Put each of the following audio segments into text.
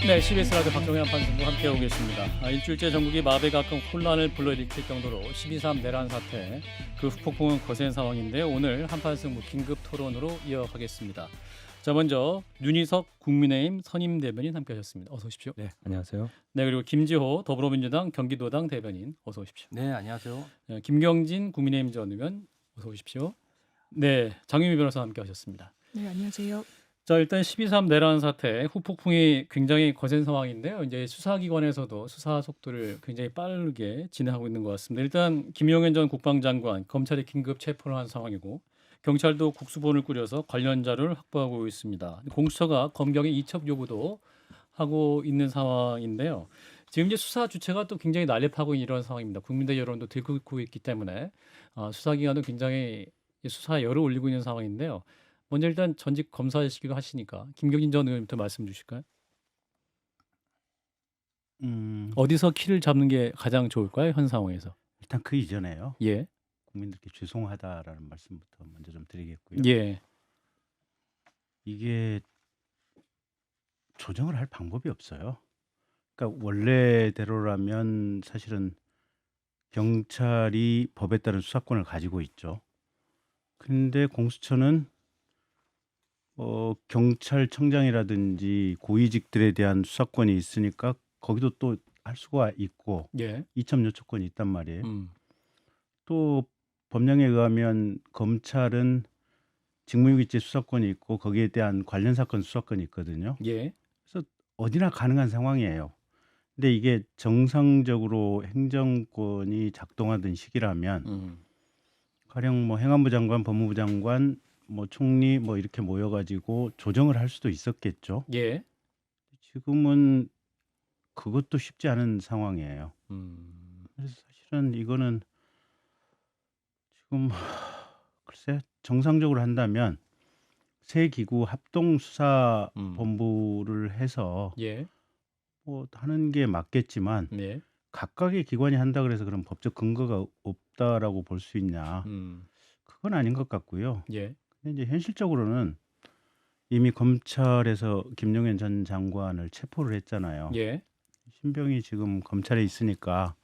네, CBS 라디오 박정희 한판승부 함께하고 계십니다. 일주일째 전국이 마비에 가까운 혼란을 불러일으킬 정도로 12.3 내란 사태, 그 후폭풍은 거센 상황인데요. 오늘 한판승부 긴급 토론으로 이어가겠습니다. 자, 먼저 윤희석 국민의힘 선임 대변인 함께하셨습니다. 어서 오십시오. 네, 안녕하세요. 네, 그리고 김지호 더불어민주당 경기도당 대변인 어서 오십시오. 네, 안녕하세요. 김경진 국민의힘 전 의원 어서 오십시오. 네, 장유미 변호사 함께하셨습니다. 네, 안녕하세요. 자, 일단 12.3 내란 사태 후폭풍이 굉장히 거센 상황인데요. 이제 수사기관에서도 수사 속도를 굉장히 빠르게 진행하고 있는 것 같습니다. 일단 김용현 전 국방장관 검찰이 긴급 체포를 한 상황이고 경찰도 국수본을 꾸려서 관련 자료를 확보하고 있습니다. 공수처가 검경의 이첩 요구도 하고 있는 상황인데요. 지금 이제 수사 주체가 또 굉장히 난립하고 있는 이런 상황입니다. 국민들 여론도 들끓고 있기 때문에 수사기관도 굉장히 수사에 열을 올리고 있는 상황인데요. 먼저 일단 전직 검사이시기도 하시니까 김경진 전 의원부터 말씀 주실까요? 어디서 키를 잡는 게 가장 좋을까요? 현 상황에서. 일단 그 이전에요. 예. 국민들께 죄송하다라는 말씀부터 먼저 좀 드리겠고요. 예. 이게 조정을 할 방법이 없어요. 그러니까 원래대로라면 사실은 경찰이 법에 따른 수사권을 가지고 있죠. 근데 공수처는 경찰청장이라든지 고위직들에 대한 수사권이 있으니까 거기도 또 할 수가 있고 예. 이첩 요청권이 있단 말이에요. 음. 또 법령에 의하면 검찰은 직무유기죄 수사권이 있고 거기에 대한 관련 사건 수사권이 있거든요. 예. 그래서 어디나 가능한 상황이에요. 근데 이게 정상적으로 행정권이 작동하던 시기라면 가령 뭐 행안부 장관, 법무부 장관, 뭐 총리 뭐 이렇게 모여가지고 조정을 할 수도 있었겠죠. 예. 지금은 그것도 쉽지 않은 상황이에요. 음. 그래서 사실은 이거는 지금 글쎄 정상적으로 한다면 새 기구 합동수사본부를 해서 예. 뭐 하는 게 맞겠지만 네. 각각의 기관이 한다 그래서 그런 법적 근거가 없다라고 볼 수 있냐? 그건 아닌 것 같고요. 예. 근데 이제 현실적으로는 이미 검찰에서 김용현 전 장관을 체포를 했잖아요. 예. 신병이 지금 검찰에 있으니까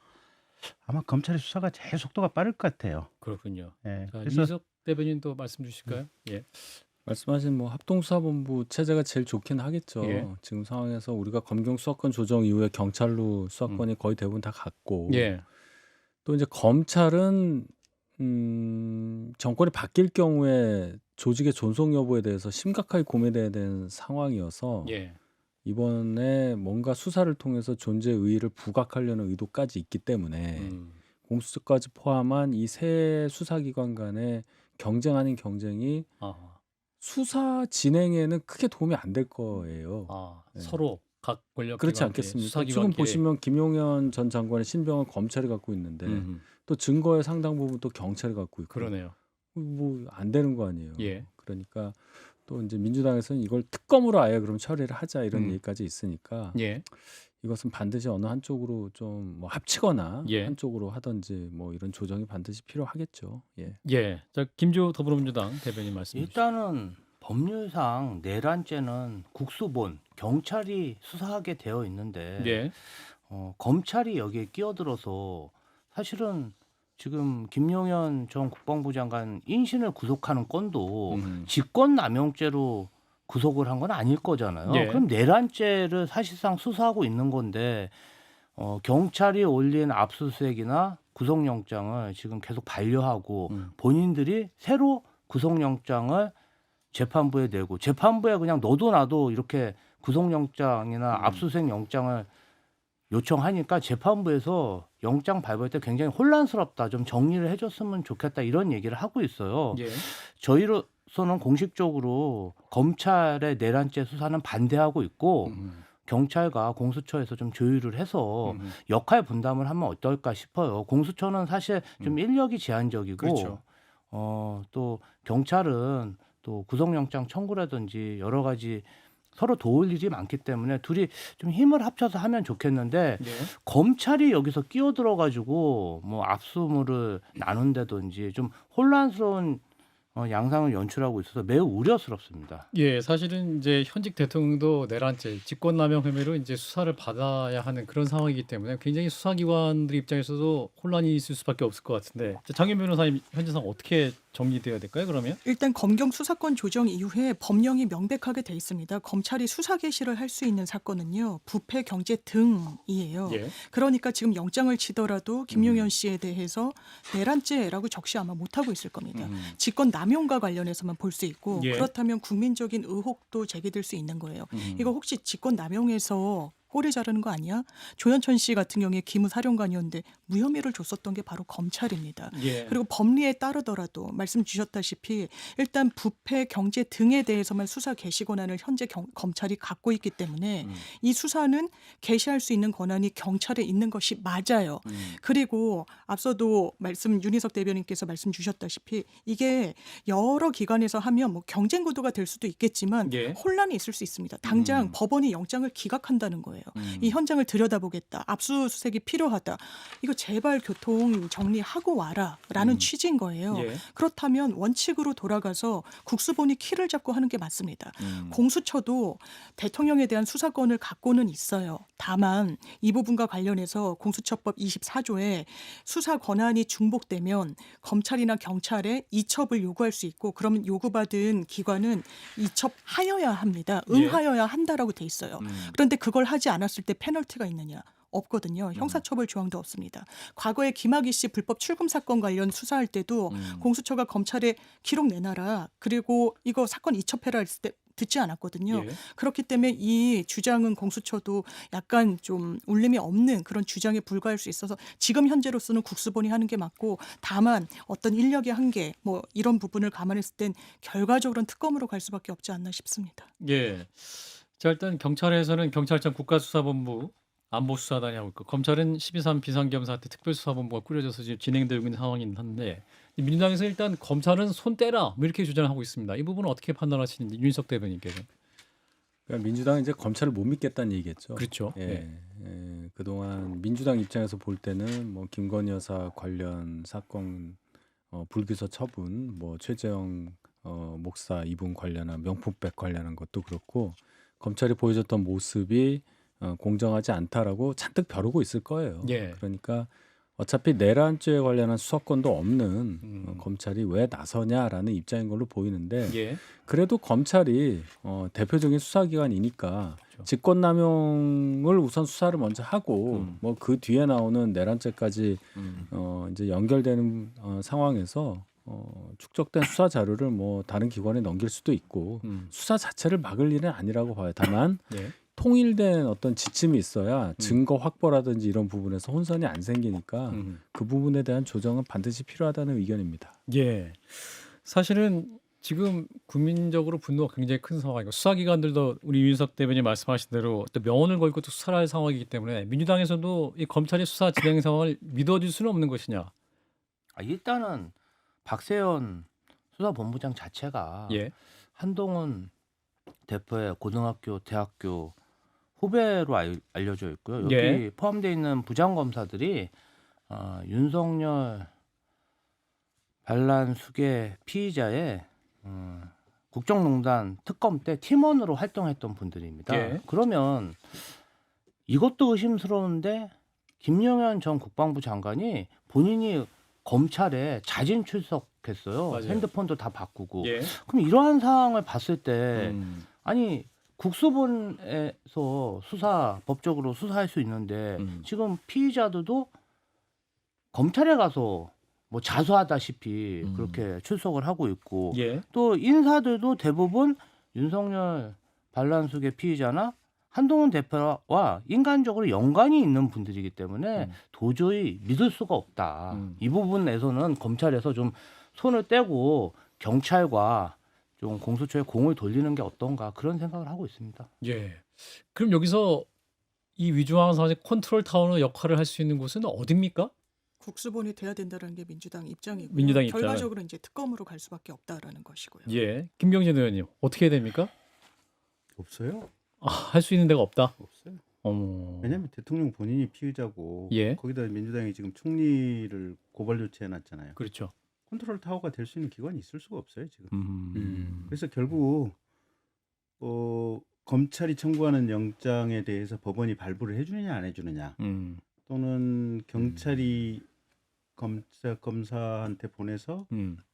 아마 검찰의 수사가 제일 속도가 빠를 것 같아요. 그렇군요. 예. 자, 그래서 윤희석 대변인도 말씀 주실까요? 예. 말씀하신 뭐 합동수사본부 체제가 제일 좋긴 하겠죠. 예. 지금 상황에서 우리가 검경 수사권 조정 이후에 경찰로 수사권이 거의 대부분 다 갔고 예. 또 이제 검찰은 정권이 바뀔 경우에 조직의 존속 여부에 대해서 심각하게 고민해야 되는 상황이어서 예. 이번에 뭔가 수사를 통해서 존재의 의의를 부각하려는 의도까지 있기 때문에 공수처까지 포함한 이 세 수사기관 간의 경쟁 아닌 경쟁이 아. 수사 진행에는 크게 도움이 안 될 거예요. 아, 네. 서로 각 권력 그렇지 기관끼리, 않겠습니까? 수사기관끼리. 지금 보시면 김용현 전 장관의 신병은 검찰이 갖고 있는데 또 증거의 상당 부분 또 경찰이 갖고 있고 그러네요. 뭐 안 되는 거 아니에요. 예. 그러니까 또 이제 민주당에서는 이걸 특검으로 아예 그럼 처리를 하자 이런 얘기까지 있으니까 예. 이것은 반드시 어느 한쪽으로 좀 뭐 합치거나 예. 한쪽으로 하든지 뭐 이런 조정이 반드시 필요하겠죠. 예. 예. 자, 김지호 더불어민주당 대변인 말씀 주시죠. 일단은 법률상 내란죄는 국수본, 경찰이 수사하게 되어 있는데 예. 검찰이 여기에 끼어들어서 사실은 지금 김용현 전 국방부 장관 인신을 구속하는 건도 직권남용죄로 구속을 한 건 아닐 거잖아요. 예. 그럼 내란죄를 사실상 수사하고 있는 건데 경찰이 올린 압수수색이나 구속영장을 지금 계속 반려하고 본인들이 새로 구속영장을 재판부에 내고 재판부에 그냥 너도 나도 이렇게 구속영장이나 압수수색 영장을 요청하니까 재판부에서 영장 발부할 때 굉장히 혼란스럽다. 좀 정리를 해줬으면 좋겠다. 이런 얘기를 하고 있어요. 예. 저희로서는 공식적으로 검찰의 내란죄 수사는 반대하고 있고 경찰과 공수처에서 좀 조율을 해서 역할 분담을 하면 어떨까 싶어요. 공수처는 사실 좀 인력이 제한적이고 그렇죠. 또 경찰은 또 구속영장 청구라든지 여러 가지 서로 도울 일이 많기 때문에 둘이 좀 힘을 합쳐서 하면 좋겠는데 예. 검찰이 여기서 끼어들어 가지고 뭐 압수물을 나눈다든지 좀 혼란스러운 양상을 연출하고 있어서 매우 우려스럽습니다. 예, 사실은 이제 현직 대통령도 내란죄, 직권남용 혐의로 이제 수사를 받아야 하는 그런 상황이기 때문에 굉장히 수사기관들 입장에서도 혼란이 있을 수밖에 없을 것 같은데 장윤 변호사님 현재 상황 어떻게 정리돼야 될까요? 그러면? 일단 검경 수사권 조정 이후에 법령이 명백하게 돼 있습니다. 검찰이 수사 개시를 할 수 있는 사건은요. 부패, 경제 등이에요. 예. 그러니까 지금 영장을 치더라도 김용현 씨에 대해서 내란죄라고 적시 아마 못하고 있을 겁니다. 직권 남용과 관련해서만 볼 수 있고 예. 그렇다면 국민적인 의혹도 제기될 수 있는 거예요. 이거 혹시 직권 남용해서 꼬리 자르는 거 아니야? 조현천 씨 같은 경우에 기무사령관이었는데 무혐의를 줬었던 게 바로 검찰입니다. 예. 그리고 법리에 따르더라도 말씀 주셨다시피 일단 부패, 경제 등에 대해서만 수사 개시 권한을 현재 검찰이 갖고 있기 때문에 이 수사는 개시할 수 있는 권한이 경찰에 있는 것이 맞아요. 그리고 앞서도 윤희석 대변인께서 말씀 주셨다시피 이게 여러 기관에서 하면 뭐 경쟁 구도가 될 수도 있겠지만 예. 혼란이 있을 수 있습니다. 당장 법원이 영장을 기각한다는 거예요. 이 현장을 들여다보겠다. 압수수색이 필요하다. 이거 제발 교통 정리하고 와라라는 취지인 거예요. 예. 그렇다면 원칙으로 돌아가서 국수본이 키를 잡고 하는 게 맞습니다. 공수처도 대통령에 대한 수사권을 갖고는 있어요. 다만 이 부분과 관련해서 공수처법 24조에 수사 권한이 중복되면 검찰이나 경찰에 이첩을 요구할 수 있고 그러면 요구받은 기관은 이첩하여야 합니다. 응하여야 한다라고 돼 있어요. 그런데 그걸 하지 않았을 때 페널티가 있느냐? 없거든요. 형사처벌 조항도 없습니다. 과거에 김학의 씨 불법 출금 사건 관련 수사할 때도 공수처가 검찰에 기록 내놔라. 그리고 이거 사건 이첩해라 했을 때 듣지 않았거든요. 예. 그렇기 때문에 이 주장은 공수처도 약간 좀 울림이 없는 그런 주장에 불과할 수 있어서 지금 현재로서는 국수본이 하는 게 맞고 다만 어떤 인력의 한계 뭐 이런 부분을 감안했을 땐 결과적으로는 특검으로 갈 수밖에 없지 않나 싶습니다. 예. 자, 일단 경찰에서는 경찰청 국가수사본부 안보수사단이 하고 있고 검찰은 12.3 비상겸 사태 특별수사본부가 꾸려져서 지금 진행되고 있는 상황이긴 한데 민주당에서 일단 검찰은 손 떼라 뭐 이렇게 주장하고 있습니다. 이 부분은 어떻게 판단하시는지 윤석 대변인께서. 그러니까 민주당은 이제 검찰을 못 믿겠다는 얘기겠죠. 그렇죠. 예, 그동안 민주당 입장에서 볼 때는 뭐 김건희 여사 관련 사건 불기소 처분, 뭐 최재형 목사 이분 관련한 명품백 관련한 것도 그렇고 검찰이 보여줬던 모습이 공정하지 않다라고 잔뜩 벼르고 있을 거예요. 예. 그러니까 어차피 내란죄에 관련한 수사권도 없는 검찰이 왜 나서냐라는 입장인 걸로 보이는데 예. 그래도 검찰이 대표적인 수사기관이니까 그렇죠. 직권남용을 우선 수사를 먼저 하고 뭐 그 뒤에 나오는 내란죄까지 이제 연결되는 상황에서 축적된 수사 자료를 뭐 다른 기관에 넘길 수도 있고 수사 자체를 막을 일은 아니라고 봐요. 다만 예. 통일된 어떤 지침이 있어야 증거 확보라든지 이런 부분에서 혼선이 안 생기니까 그 부분에 대한 조정은 반드시 필요하다는 의견입니다. 예. 사실은 지금 국민적으로 분노가 굉장히 큰 상황이고 수사기관들도 우리 윤석 대변인 말씀하신 대로 또 명언을 걸고 또 수사를 할 상황이기 때문에 민주당에서도 이 검찰의 수사 진행 상황을 믿어줄 수는 없는 것이냐. 일단은 박세현 수사본부장 자체가 예. 한동훈 대표의 고등학교, 대학교 후배로 알려져 있고요. 여기 예. 포함되어 있는 부장검사들이 윤석열 반란 수계 피의자의 국정농단 특검 때 팀원으로 활동했던 분들입니다. 예. 그러면 이것도 의심스러운데 김용현 전 국방부 장관이 본인이 검찰에 자진 출석했어요. 맞아요. 핸드폰도 다 바꾸고. 예. 그럼 이러한 상황을 봤을 때 아니 국수본에서 법적으로 수사할 수 있는데 지금 피의자들도 검찰에 가서 뭐 자수하다시피 그렇게 출석을 하고 있고 예. 또 인사들도 대부분 윤석열 반란 수계 피의자나 한동훈 대표와 인간적으로 연관이 있는 분들이기 때문에 도저히 믿을 수가 없다. 이 부분에서는 검찰에서 좀 손을 떼고 경찰과 좀 공수처에 공을 돌리는 게 어떤가 그런 생각을 하고 있습니다. 예. 그럼 여기서 이 위중한 상황에서 컨트롤 타워의 역할을 할 수 있는 곳은 어디입니까? 국수본이 돼야 된다는 게 민주당 입장이고요. 민주당 입장은. 결과적으로 이제 특검으로 갈 수밖에 없다라는 것이고요. 예. 김경진 의원님 어떻게 해야 됩니까? 없어요. 할 수 있는 데가 없다. 없어요. 어머. 왜냐하면 대통령 본인이 피의자고 예. 거기다 민주당이 지금 총리를 고발 조치해놨잖아요. 그렇죠. 컨트롤 타워가 될 수 있는 기관이 있을 수가 없어요 지금. 그래서 음. 결국 검찰이 청구하는 영장에 대해서 법원이 발부를 해주느냐 안 해주느냐, 또는 경찰이 검사한테 보내서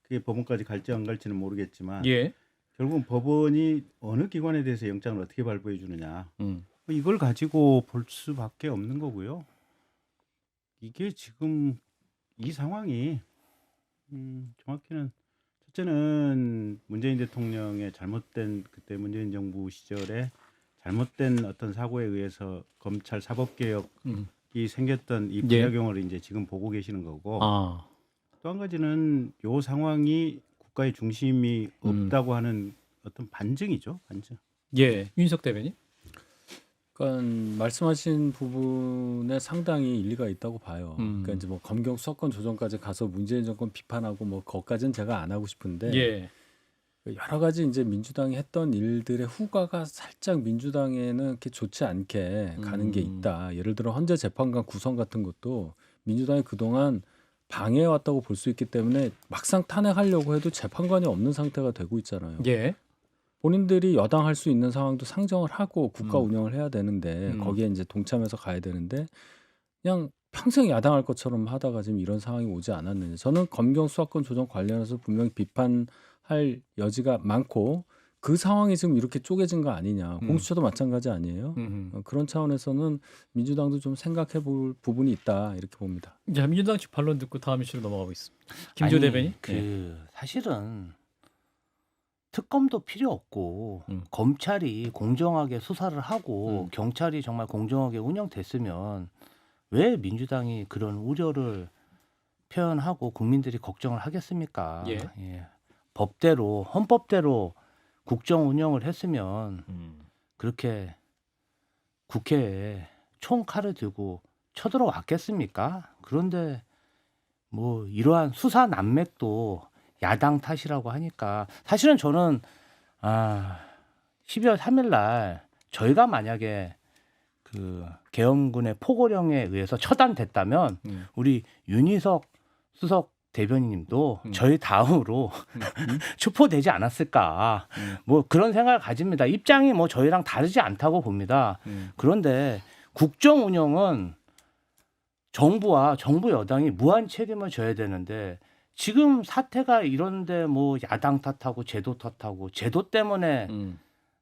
그게 법원까지 갈지 안 갈지는 모르겠지만 예. 결국은 법원이 어느 기관에 대해서 영장을 어떻게 발부해 주느냐, 음. 이걸 가지고 볼 수밖에 없는 거고요. 이게 지금 이 상황이 정확히는 첫째는 문재인 대통령의 잘못된, 그때 문재인 정부 시절에 잘못된 어떤 사고에 의해서 검찰 사법개혁이 생겼던 이 예. 부작용을 이제 지금 보고 계시는 거고, 아. 또 한 가지는 요 상황이 국가의 중심이 없다고 하는 어떤 반증이죠. 반증. 예. 윤석 대변인. 그러니까 말씀하신 부분에 상당히 일리가 있다고 봐요. 그러니까 이제 뭐 검경 수사권 조정까지 가서 문재인 정권 비판하고 뭐 그것까지는 제가 안 하고 싶은데 예. 여러 가지 이제 민주당이 했던 일들의 후과가 살짝 민주당에는 이렇게 좋지 않게 가는 게 있다. 예를 들어 헌재 재판관 구성 같은 것도 민주당이 그동안 방해해 왔다고 볼 수 있기 때문에 막상 탄핵하려고 해도 재판관이 없는 상태가 되고 있잖아요. 예. 본인들이 여당할 수 있는 상황도 상정을 하고 국가 운영을 해야 되는데 거기에 이제 동참해서 가야 되는데 그냥 평생 야당할 것처럼 하다가 지금 이런 상황이 오지 않았느냐. 저는 검경 수사권 조정 관련해서 분명히 비판할 여지가 많고 그 상황이 지금 이렇게 쪼개진 거 아니냐. 공수처도 마찬가지 아니에요. 그런 차원에서는 민주당도 좀 생각해 볼 부분이 있다 이렇게 봅니다. 자, 민주당 측 반론 듣고 다음 이슈로 넘어가고 있습니다. 김조 아니, 대변인. 사실은 특검도 필요 없고 검찰이 공정하게 수사를 하고 경찰이 정말 공정하게 운영됐으면 왜 민주당이 그런 우려를 표현하고 국민들이 걱정을 하겠습니까? 예. 법대로, 헌법대로 국정 운영을 했으면 그렇게 국회에 총칼을 들고 쳐들어왔겠습니까? 그런데 뭐 이러한 수사 난맥도 야당 탓이라고 하니까 사실은 저는 12월 3일 날 저희가 만약에 그 계엄군의 포고령에 의해서 처단됐다면 우리 윤희석 수석 대변인님도 저희 다음으로 추포되지 않았을까, 뭐 그런 생각을 가집니다. 입장이 뭐 저희랑 다르지 않다고 봅니다. 그런데 국정 운영은 정부와 정부 여당이 무한 책임을 져야 되는데 지금 사태가 이런데 뭐 야당 탓하고 제도 탓하고 제도 때문에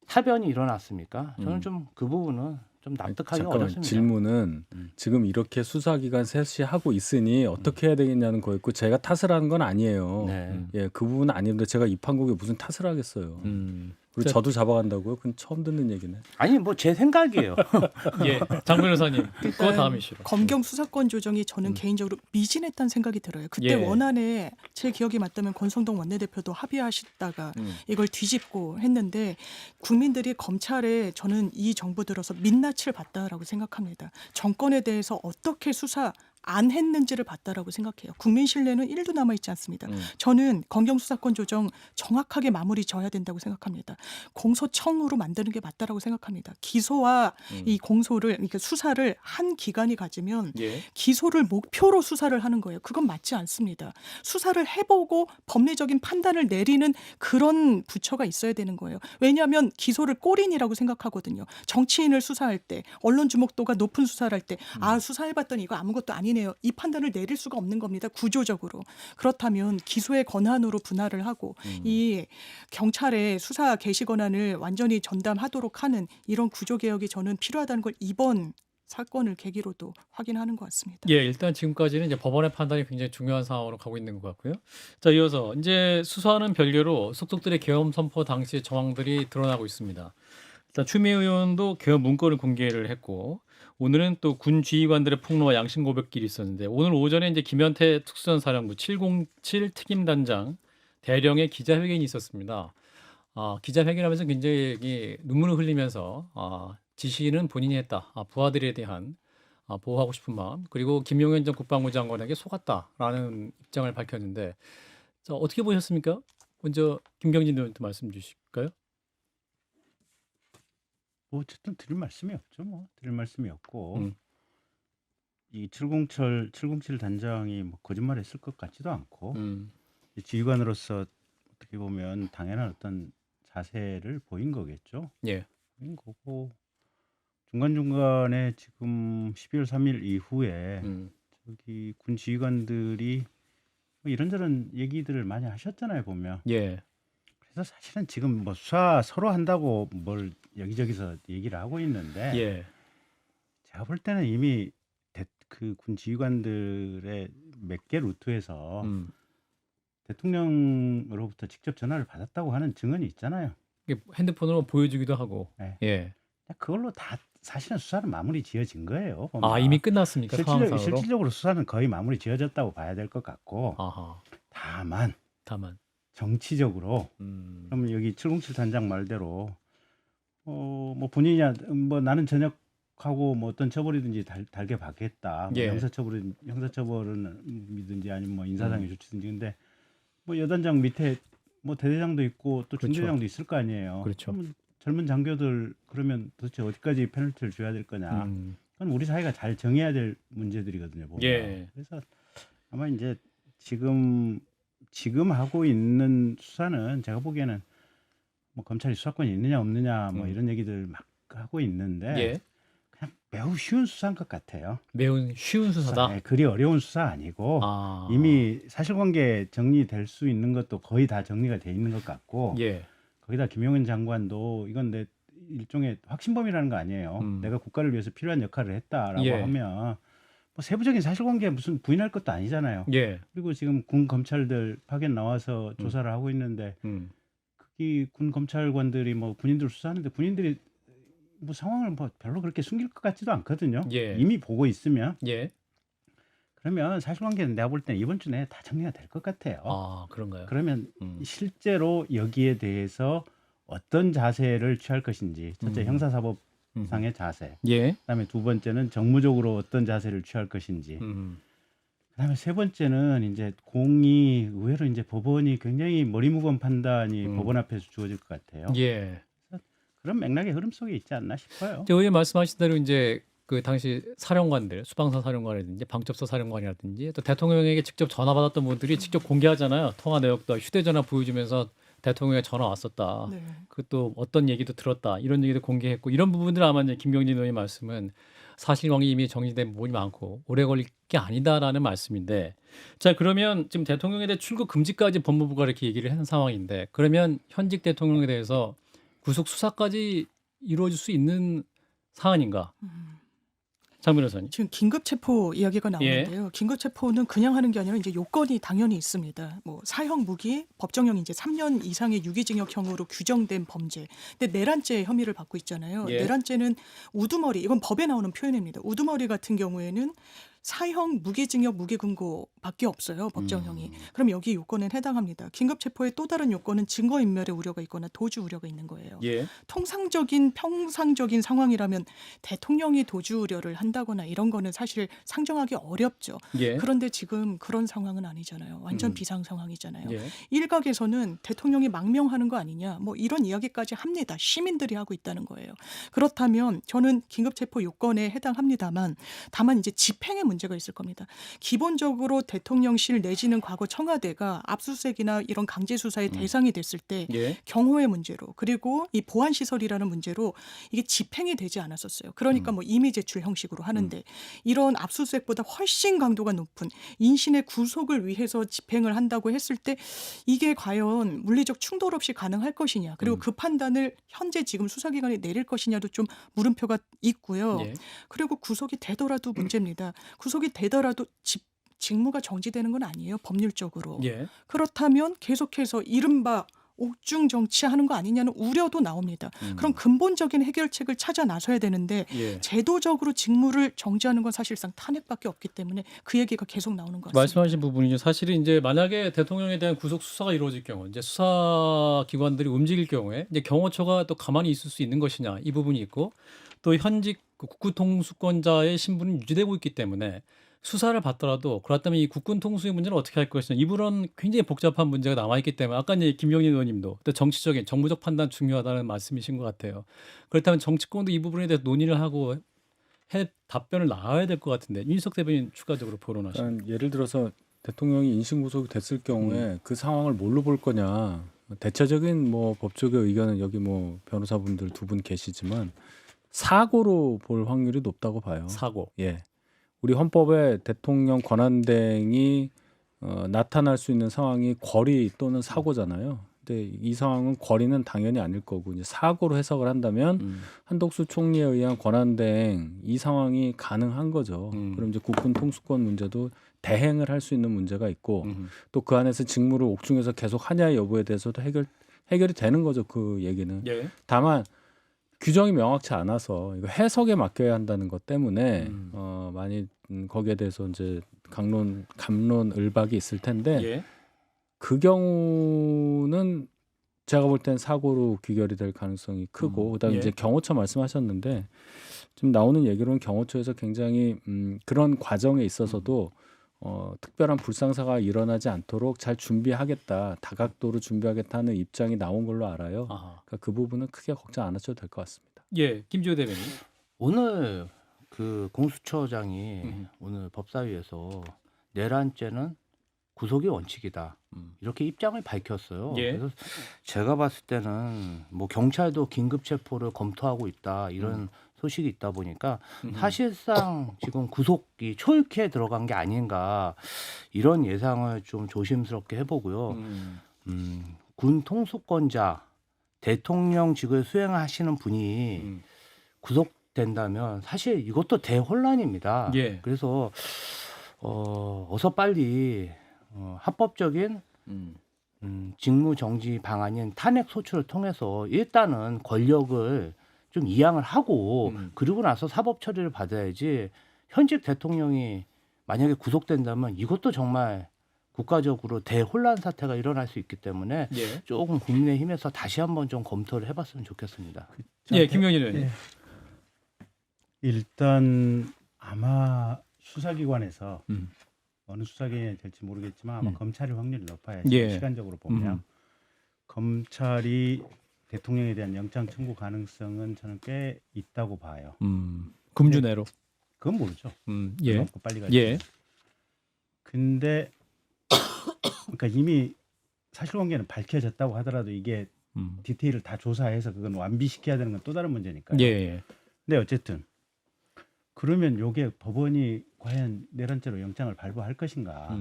사변이 일어났습니까? 저는 좀 그 부분은 좀 납득하기 잠깐만, 어렵습니다. 질문은 지금 이렇게 수사기관 셋이 하고 있으니 어떻게 해야 되겠냐는 거였고 제가 탓을 하는 건 아니에요. 네. 예, 그 부분은 아닌데 제가 이 판국에 무슨 탓을 하겠어요. 그리고 저도 잡아간다고요? 그건 처음 듣는 얘기네. 아니 뭐 제 생각이에요. 예. 장 변호사님. 듣고 일단 다음 이슈로. 검경 수사권 조정이 저는 개인적으로 미진했다는 생각이 들어요. 그때 예. 원안에 제 기억이 맞다면 권성동 원내대표도 합의하시다가 이걸 뒤집고 했는데 국민들이 검찰에 저는 이 정부 들어서 민낯을 봤다라고 생각합니다. 정권에 대해서 어떻게 수사 안 했는지를 봤다라고 생각해요. 국민 신뢰는 1도 남아있지 않습니다. 저는 검경 수사권 조정 정확하게 마무리 져야 된다고 생각합니다. 공소청으로 만드는 게 맞다라고 생각합니다. 기소와 이 공소를, 그러니까 수사를 한 기관이 가지면 예. 기소를 목표로 수사를 하는 거예요. 그건 맞지 않습니다. 수사를 해보고 법리적인 판단을 내리는 그런 부처가 있어야 되는 거예요. 왜냐하면 기소를 꼬린이라고 생각하거든요. 정치인을 수사할 때, 언론 주목도가 높은 수사를 할 때, 수사해봤더니 이거 아무것도 아니네요. 이 판단을 내릴 수가 없는 겁니다. 구조적으로. 그렇다면 기소의 권한으로 분할을 하고 이 경찰의 수사 개시 권한을 완전히 전담하도록 하는 이런 구조 개혁이 저는 필요하다는 걸 이번 사건을 계기로도 확인하는 것 같습니다. 예, 일단 지금까지는 이제 법원의 판단이 굉장히 중요한 상황으로 가고 있는 것 같고요. 자, 이어서 이제 수사와는 별개로 속속들의 계엄 선포 당시의 정황들이 드러나고 있습니다. 일단 추미애 의원도 계엄 문건을 공개를 했고, 오늘은 또 군 지휘관들의 폭로와 양심 고백길이 있었는데, 오늘 오전에 이제 김현태 특수전사령부 707 특임단장 대령의 기자회견이 있었습니다. 기자회견하면서 굉장히 눈물을 흘리면서 지시는 본인이 했다. 부하들에 대한 보호하고 싶은 마음, 그리고 김용현 전 국방부 장관에게 속았다라는 입장을 밝혔는데, 자, 어떻게 보셨습니까? 먼저 김경진 의원한테 말씀 주실까요? 뭐 어쨌든 드릴 말씀이 없죠. 뭐 드릴 말씀이 없고 이 707 단장이 뭐 거짓말했을 것 같지도 않고 지휘관으로서 어떻게 보면 당연한 어떤 자세를 보인 거겠죠. 예. 보인 거고 중간중간에 지금 12월 3일 이후에 저기 군 지휘관들이 뭐 이런저런 얘기들을 많이 하셨잖아요, 보면. 예. 그래서 사실은 지금 뭐 수사 서로 한다고 뭘 여기저기서 얘기를 하고 있는데 예. 제가 볼 때는 이미 그 군 지휘관들의 몇 개 루트에서 대통령으로부터 직접 전화를 받았다고 하는 증언이 있잖아요. 이게 핸드폰으로 보여주기도 하고. 네. 예. 그걸로 다 사실은 수사는 마무리 지어진 거예요. 아, 보면. 이미 끝났습니까? 상황상으로? 실질적으로 수사는 거의 마무리 지어졌다고 봐야 될 것 같고 아하. 다만 정치적으로 음. 그러면 여기 707 단장 말대로 뭐 본인이 뭐 나는 전역하고 뭐 어떤 처벌이든지 달게 받겠다. 뭐 예. 형사처벌이든지 아니면 뭐 인사상의 조치든지 근데 뭐 여단장 밑에 뭐 대대장도 있고 또 그렇죠. 중대장도 있을 거 아니에요. 그렇죠. 그러면 젊은 장교들 그러면 도대체 어디까지 페널티를 줘야 될 거냐. 그건 우리 사회가 잘 정해야 될 문제들이거든요. 보면. 예. 그래서 아마 이제 지금 하고 있는 수사는 제가 보기에는 뭐 검찰이 수사권이 있느냐 없느냐 뭐 이런 얘기들 막 하고 있는데 예. 그냥 매우 쉬운 수사인 것 같아요. 매우 쉬운 수사다. 네, 그리 어려운 수사 아니고 아. 이미 사실관계 정리될 수 있는 것도 거의 다 정리가 돼 있는 것 같고 예. 거기다 김용현 장관도 이건 내 일종의 확신범이라는 거 아니에요. 내가 국가를 위해서 필요한 역할을 했다라고 예. 하면 뭐 세부적인 사실관계 무슨 부인할 것도 아니잖아요. 예. 그리고 지금 군 검찰들 파견 나와서 조사를 하고 있는데 거기 군 검찰관들이 뭐 군인들 수사하는데 군인들이 뭐 상황을 뭐 별로 그렇게 숨길 것 같지도 않거든요. 예. 이미 보고 있으면 예. 그러면 사실관계는 내가 볼 때는 이번 주 내에 다 정리가 될 것 같아요. 아, 그런가요? 그러면 실제로 여기에 대해서 어떤 자세를 취할 것인지 첫째 형사사법상의 자세, 예. 그다음에 두 번째는 정무적으로 어떤 자세를 취할 것인지, 그다음에 세 번째는 이제 공이 의외로 이제 법원이 굉장히 머리 무거운 판단이 법원 앞에서 주어질 것 같아요. 예. 그런 맥락의 흐름 속에 있지 않나 싶어요. 이제 의원 말씀하신 대로 이제 그 당시 사령관들, 수방사 사령관이라든지 방첩사 사령관이라든지 또 대통령에게 직접 전화 받았던 분들이 직접 공개하잖아요. 통화 내역도 휴대전화 보여주면서 대통령에 전화 왔었다. 네. 그또 어떤 얘기도 들었다. 이런 얘기도 공개했고 이런 부분들 아마 이제 김경진 의원의 말씀은 사실관계 이미 정리된 부분이 많고 오래 걸릴 게 아니다라는 말씀인데 자 그러면 지금 대통령에 대해 출국 금지까지 법무부가 이렇게 얘기를 한 상황인데 그러면 현직 대통령에 대해서 구속 수사까지 이루어질 수 있는 사안인가? 장 변호사님. 지금 긴급 체포 이야기가 나오는데요. 긴급 체포는 그냥 하는 게 아니라 이제 요건이 당연히 있습니다. 뭐 사형 무기, 법정형이 이제 3년 이상의 유기징역형으로 규정된 범죄. 근데 내란죄 혐의를 받고 있잖아요. 예. 내란죄는 우두머리, 이건 법에 나오는 표현입니다. 우두머리 같은 경우에는 사형 무기징역 무기금고밖에 없어요. 법정형이. 그럼 여기 요건에 해당합니다. 긴급 체포의 또 다른 요건은 증거인멸의 우려가 있거나 도주 우려가 있는 거예요. 예. 평상적인 상황이라면 대통령이 도주 우려를 한다거나 이런 거는 사실 상정하기 어렵죠. 예. 그런데 지금 그런 상황은 아니잖아요. 완전 비상 상황이잖아요. 예. 일각에서는 대통령이 망명하는 거 아니냐 뭐 이런 이야기까지 합니다. 시민들이 하고 있다는 거예요. 그렇다면 저는 긴급 체포 요건에 해당합니다만 다만 이제 집행의 문제가 있을 겁니다. 기본적으로 대통령실 내지는 과거 청와대가 압수수색이나 이런 강제 수사의 대상이 됐을 때 예. 경호의 문제로 그리고 이 보안 시설이라는 문제로 이게 집행이 되지 않았었어요. 그러니까 뭐 임의 제출 형식으로 하는데 이런 압수수색보다 훨씬 강도가 높은 인신의 구속을 위해서 집행을 한다고 했을 때 이게 과연 물리적 충돌 없이 가능할 것이냐 그리고 그 판단을 현재 지금 수사기관이 내릴 것이냐도 좀 물음표가 있고요. 예. 그리고 구속이 되더라도 문제입니다. 구속이 되더라도 직무가 정지되는 건 아니에요. 법률적으로. 예. 그렇다면 계속해서 이른바 옥중 정치하는 거 아니냐는 우려도 나옵니다. 그럼 근본적인 해결책을 찾아 나서야 되는데 예. 제도적으로 직무를 정지하는 건 사실상 탄핵밖에 없기 때문에 그 얘기가 계속 나오는 것 같습니다. 말씀하신 부분이죠. 사실은 이제 만약에 대통령에 대한 구속 수사가 이루어질 경우, 이제 수사기관들이 움직일 경우에 이제 경호처가 또 가만히 있을 수 있는 것이냐 이 부분이 있고 또 현직 국구통수권자의 신분은 유지되고 있기 때문에 수사를 받더라도 그렇다면 이 국군 통수의 문제는 어떻게 할 것이냐 이 부분은 굉장히 복잡한 문제가 남아있기 때문에 아까 이제 김경진 의원님도 또 정치적인 정무적 판단 중요하다는 말씀이신 것 같아요. 그렇다면 정치권도 이 부분에 대해서 논의를 하고 답변을 나와야 될 것 같은데 윤석 대변인 추가적으로 포론하시죠. 그러니까 예를 들어서 대통령이 인신 구속이 됐을 경우에 그 상황을 뭘로 볼 거냐. 대체적인 뭐 법조계 의견은 여기 뭐 변호사분들 두 분 계시지만 사고로 볼 확률이 높다고 봐요. 사고. 예. 우리 헌법에 대통령 권한대행이 나타날 수 있는 상황이 권리 또는 사고잖아요. 근데 이 상황은 권리는 당연히 아닐 거고 이제 사고로 해석을 한다면 한덕수 총리에 의한 권한대행 이 상황이 가능한 거죠. 그럼 이제 국군 통수권 문제도 대행을 할 수 있는 문제가 있고 또 그 안에서 직무를 옥중에서 계속 하냐 여부에 대해서도 해결이 되는 거죠. 그 얘기는. 예. 다만 규정이 명확치 않아서 이거 해석에 맡겨야 한다는 것 때문에 많이 거기에 대해서 이제 감론을박이 있을 텐데 예. 그 경우는 제가 볼 땐 사고로 귀결이 될 가능성이 크고 그다음에 예. 이제 경호처 말씀하셨는데 지금 나오는 얘기로는 경호처에서 굉장히 그런 과정에 있어서도 특별한 불상사가 일어나지 않도록 잘 준비하겠다, 다각도로 준비하겠다는 입장이 나온 걸로 알아요. 아하. 그러니까 그 부분은 크게 걱정 안 하셔도 될 것 같습니다. 예. 김지호 대변인. 오늘 그 공수처장이 오늘 법사위에서 내란죄는 구속이 원칙이다. 이렇게 입장을 밝혔어요. 예. 그래서 제가 봤을 때는 뭐 경찰도 긴급 체포를 검토하고 있다 이런 소식이 있다 보니까 사실상 지금 구속이 초유기에 들어간 게 아닌가 이런 예상을 좀 조심스럽게 해보고요. 군 통수권자 대통령직을 수행하시는 분이 구속된다면 사실 이것도 대혼란입니다. 예. 그래서 어서 빨리 합법적인 직무 정지 방안인 탄핵 소추를 통해서 일단은 권력을 좀 이양을 하고 그리고 나서 사법 처리를 받아야지 현직 대통령이 만약에 구속된다면 이것도 정말 국가적으로 대혼란 사태가 일어날 수 있기 때문에 예. 조금 국민의힘에서 다시 한번 좀 검토를 해봤으면 좋겠습니다. 예. 김영일 의원님. 예. 일단 아마 수사기관에서 어느 수사기관이 될지 모르겠지만 아마 검찰이 확률이 높아요. 예. 시간적으로 보면 검찰이 대통령에 대한 영장 청구 가능성은 저는 꽤 있다고 봐요. 금주 내로. 그건 모르죠. 예. 그만큼 빨리 가지. 예. 근데 그러니까 이미 사실관계는 밝혀졌다고 하더라도 이게 디테일을 다 조사해서 그건 완비시켜야 되는 건 또 다른 문제니까요. 예. 근데 어쨌든 그러면 요게 법원이 과연 내란죄로 영장을 발부할 것인가?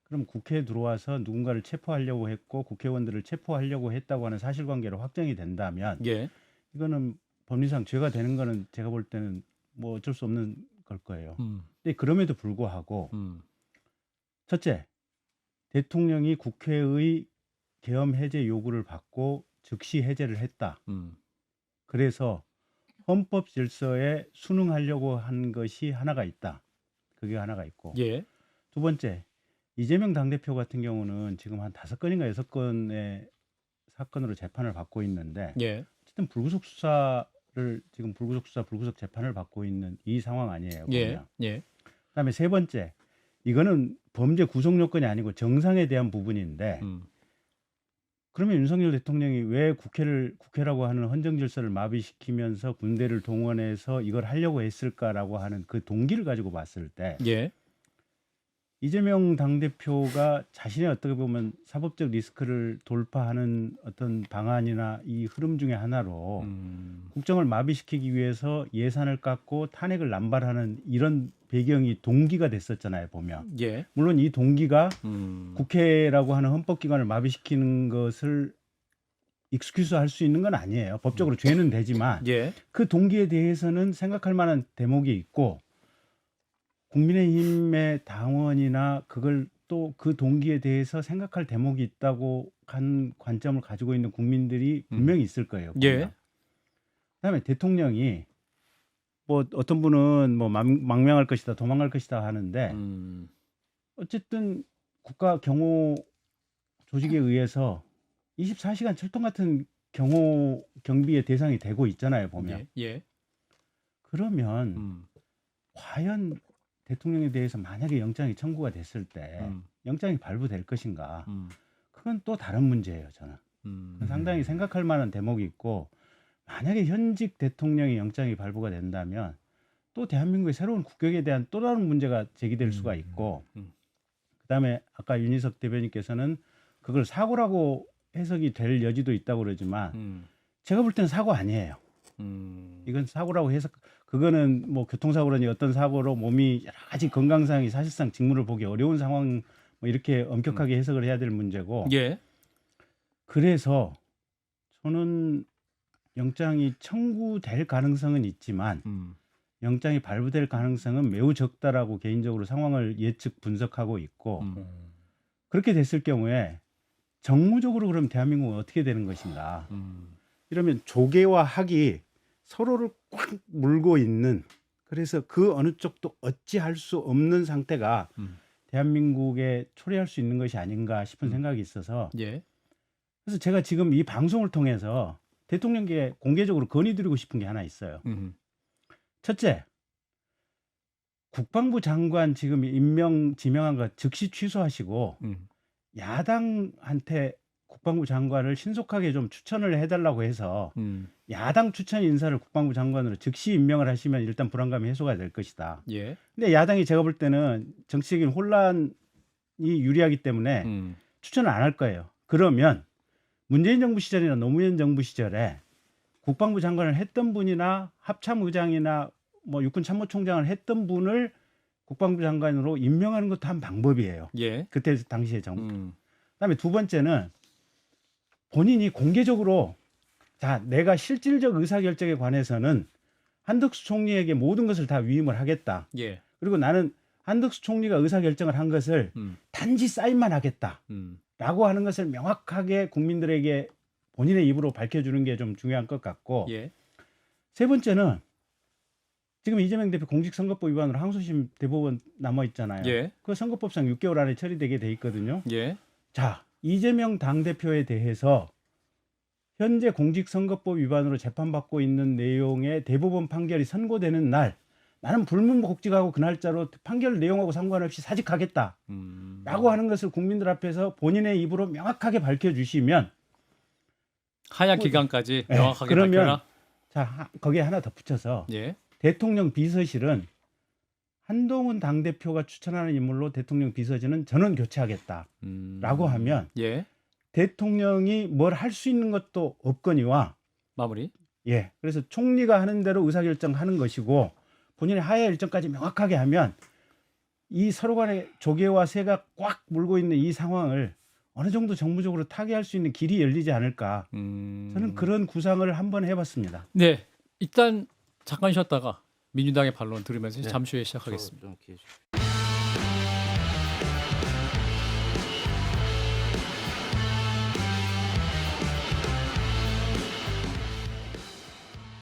그럼 국회에 들어와서 누군가를 체포하려고 했고 국회의원들을 체포하려고 했다고 하는 사실관계로 확정이 된다면 예. 이거는 법리상 죄가 되는 거는 제가 볼 때는 뭐 어쩔 수 없는 걸 거예요. 근데 그럼에도 불구하고 첫째, 대통령이 국회의 계엄 해제 요구를 받고 즉시 해제를 했다. 그래서 헌법 질서에 순응하려고 한 것이 하나가 있다. 그게 하나가 있고. 예. 두 번째, 이재명 당대표 같은 경우는 지금 한 5건인가 6건의 사건으로 재판을 받고 있는데 예. 어쨌든 불구속 수사를 지금 불구속 수사, 불구속 재판을 받고 있는 이 상황 아니에요. 보면. 예. 예. 그다음에 세 번째, 이거는 범죄 구속 요건이 아니고 정상에 대한 부분인데 그러면 윤석열 대통령이 왜 국회라고 하는 헌정 질서를 마비시키면서 군대를 동원해서 이걸 하려고 했을까라고 하는 그 동기를 가지고 봤을 때 예. 이재명 당대표가 자신의 어떻게 보면 사법적 리스크를 돌파하는 어떤 방안이나 이 흐름 중에 하나로 국정을 마비시키기 위해서 예산을 깎고 탄핵을 남발하는 이런 배경이 동기가 됐었잖아요, 보면. 예. 물론 이 동기가 국회라고 하는 헌법기관을 마비시키는 것을 익스큐스 할 수 있는 건 아니에요. 법적으로 죄는 되지만 예. 그 동기에 대해서는 생각할 만한 대목이 있고 국민의힘의 당원이나 그걸 또 그 동기에 대해서 생각할 대목이 있다고 한 관점을 가지고 있는 국민들이 분명히 있을 거예요. 보면. 예. 그다음에 대통령이 뭐 어떤 분은 뭐 망명할 것이다, 도망갈 것이다 하는데 어쨌든 국가 경호 조직에 의해서 24시간 철통 같은 경호 경비의 대상이 되고 있잖아요, 보면. 예. 그러면 과연 대통령에 대해서 만약에 영장이 청구가 됐을 때 영장이 발부될 것인가? 그건 또 다른 문제예요, 저는. 상당히 생각할 만한 대목이 있고 만약에 현직 대통령의 영장이 발부가 된다면 또 대한민국의 새로운 국격에 대한 또 다른 문제가 제기될 수가 있고 그다음에 아까 윤희석 대변인께서는 그걸 사고라고 해석이 될 여지도 있다고 그러지만 제가 볼 때는 사고 아니에요. 이건 사고라고 해석, 그거는 뭐 교통사고라니 어떤 사고로 몸이 여러 가지 건강상이 사실상 직무를 보기 어려운 상황 뭐 이렇게 엄격하게 해석을 해야 될 문제고. 예. 그래서 저는 영장이 청구될 가능성은 있지만 영장이 발부될 가능성은 매우 적다라고 개인적으로 상황을 예측 분석하고 있고 그렇게 됐을 경우에 정무적으로 그럼 대한민국은 어떻게 되는 것인가. 이러면 조계와 학이 서로를 꽉 물고 있는, 그래서 그 어느 쪽도 어찌할 수 없는 상태가 대한민국에 초래할 수 있는 것이 아닌가 싶은 생각이 있어서 예. 그래서 제가 지금 이 방송을 통해서 대통령께 공개적으로 건의드리고 싶은 게 하나 있어요. 첫째, 국방부 장관 지금 임명 지명한 거 즉시 취소하시고 야당한테 국방부 장관을 신속하게 좀 추천을 해달라고 해서 야당 추천 인사를 국방부 장관으로 즉시 임명을 하시면 일단 불안감이 해소가 될 것이다. 예. 근데 야당이 제가 볼 때는 정치적인 혼란이 유리하기 때문에 추천을 안 할 거예요. 그러면 문재인 정부 시절이나 노무현 정부 시절에 국방부 장관을 했던 분이나 합참의장이나 뭐 육군 참모총장을 했던 분을 국방부 장관으로 임명하는 것도 한 방법이에요. 예. 그때 당시의 정부. 그다음에 두 번째는 본인이 공개적으로 자, 내가 실질적 의사결정에 관해서는 한덕수 총리에게 모든 것을 다 위임을 하겠다. 예. 그리고 나는 한덕수 총리가 의사결정을 한 것을 단지 사인만 하겠다. 라고 하는 것을 명확하게 국민들에게 본인의 입으로 밝혀주는 게 좀 중요한 것 같고 예. 세 번째는 지금 이재명 대표 공직선거법 위반으로 항소심 대법원 남아 있잖아요. 예. 그 선거법상 6개월 안에 처리되게 돼 있거든요. 예. 자, 이재명 당대표에 대해서 현재 공직선거법 위반으로 재판받고 있는 내용의 대법원 판결이 선고되는 날 나는 불문복직하고 그 날짜로 판결 내용하고 상관없이 사직하겠다 라고 하는 것을 국민들 앞에서 본인의 입으로 명확하게 밝혀주시면 하야 기간까지 예, 명확하게 그러면 밝혀라. 자, 거기에 하나 덧붙여서 예. 대통령 비서실은 한동훈 당대표가 추천하는 인물로 대통령 비서진은 전원 교체하겠다라고 하면 예. 대통령이 뭘 할 수 있는 것도 없거니와 마무리. 예, 그래서 총리가 하는 대로 의사결정하는 것이고 본인의 하야 일정까지 명확하게 하면 이 서로 간의 조개와 새가 꽉 물고 있는 이 상황을 어느 정도 정무적으로 타개할 수 있는 길이 열리지 않을까. 저는 그런 구상을 한번 해봤습니다. 네. 일단 잠깐 쉬었다가 민주당의 반론 들으면서 네. 잠시 후에 시작하겠습니다. 좀 기회 주십시오.